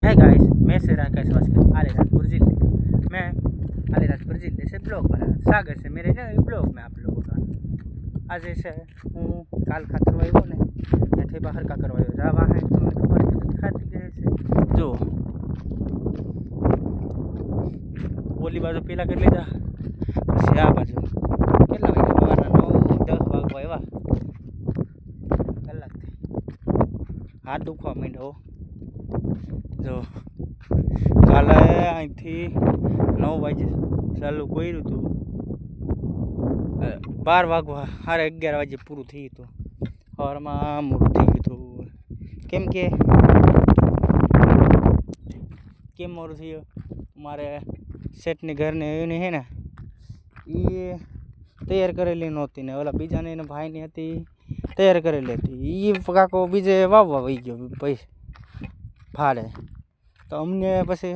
है गाइस, मैं से राकेश वास्कर आलेराजपुर जिले मैं आलेराजपुर जिले से ब्लॉग बना स्वागत है मेरे नए ब्लॉग में आप लोगों का। आज ऐसे हूँ काल खा करवायो ने याठे बाहर का करवायो जावा है तुमने खबर है तो खाती गए से जो ओली बाजू पीला कर लीधा પછી આ બાજુ કેટલા વાગ્યા સવારના 9-10 વાગવા આવ્યા કલાક થઈ હાથ દુખવા માંડ્યો જો કાલે અહીંથી 9 વાગે ચાલુ કર્યું હતું 12 વાગવા 11:30 વાગે પૂરું થયું હતું સવારમાં મોડું થઈ ગયું હતું કેમ મોડું થયું મારે સેટની ઘરને એની હે ને એ તૈયાર કરેલી નહોતી ને ઓલા બીજાને એના ભાઈની હતી તૈયાર કરેલી હતી એ કાકો બીજે વાવવા વહી ગયો પૈસા ભાડે તો અમને પછી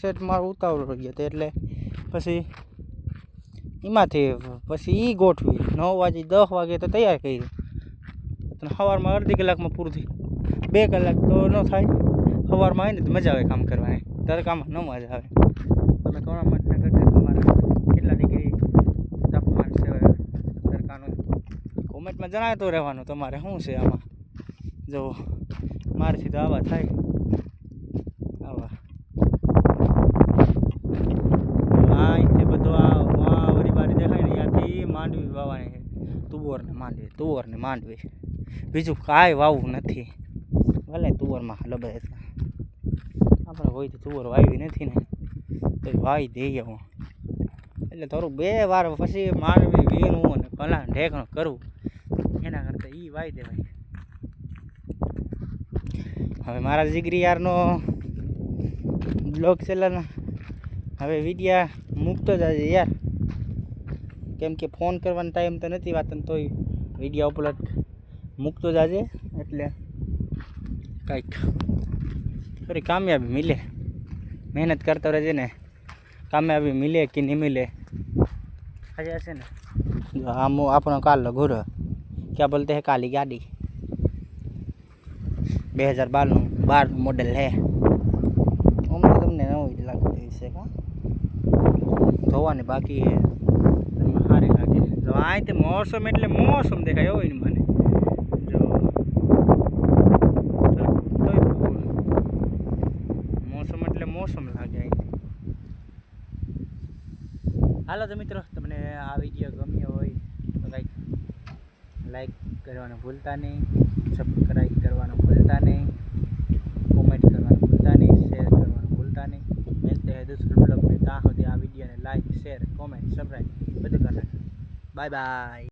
સેટ મારો ઉતાવળ રહી ગયો એટલે પછી એમાંથી પછી એ ગોઠવી 9 વાગે 10 વાગે તો તૈયાર કરી સવારમાં અડધી કલાકમાં પૂરું થયું 2 કલાક તો ન થાય સવારમાં આવે ને તો મજા આવે કામ કરવાની તડકામાં ન મજા આવે તમે ટુર્નામેન્ટના કરતા તમારા કેટલા ડિગ્રી તાપમાન છે તડકાનું કોમેન્ટમાં જણાવતો રહેવાનું તમારે શું છે આમાં જો મારેથી તો આવા થાય આવા અહીંથી બધું આ વળી બારી દેખાય ને ત્યાંથી માંડવી વાવવાની છે તુવર ને માંડવી બીજું કાંઈ વાવવું નથી ભલે તુવરમાં લબે આપણે હોય તો તુવર વાવી નથી ને તો વાવી દઈએ હું એટલે થોડું 2 વાર પછી માંડવી વીણવું અને ભલા ઢેકણું કરવું એના કરતાં એ વાવી દેવાય હવે મારા જીગરી યારનો બ્લોગ ચેનલ હવે વિડીયા મૂકતો જ આજે યાર કેમ કે ફોન કરવાનો ટાઈમ તો નથી વાતન તોય વિડીયો અપલોડ મૂકતો જ આજે એટલે કંઈક થોડી કામયાબી મિલે મહેનત કરતો રહેજે ને કામયાબી મિલે કે નહીં મિલે આજે હશે ને આમ આપણો કાલનો ઘોડો ક્યાં બોલતે હે કાલી ગાડી 2012 મોડેલ હે આમ તો તમને નવું જ લાગતું હશે કા જોવાની બાકી હે સારી લાગે જો અહીંથી મોસમ એટલે મોસમ દેખાય હોય ને મને જો મોસમ એટલે મોસમ લાગે અહીંથી હાલો તો મિત્રો તમને આ વિડીયો ગમ્યો હોય તો કંઈક લાઈક કરવાનું ભૂલતા નહીં સબસ્ક્રાઈબ કરવાનું ભૂલતા નહીં કોમેન્ટ કરવાનું ભૂલતા નહીં શેર કરવાનું ભૂલતા નહીં मिलते हैं दूसरे ब्लॉग में ત્યાં સુધી આ વિડીયોને લાઈક શેર કોમેન્ટ સબસ્ક્રાઈબ બધું કરી નાખો બાય બાય।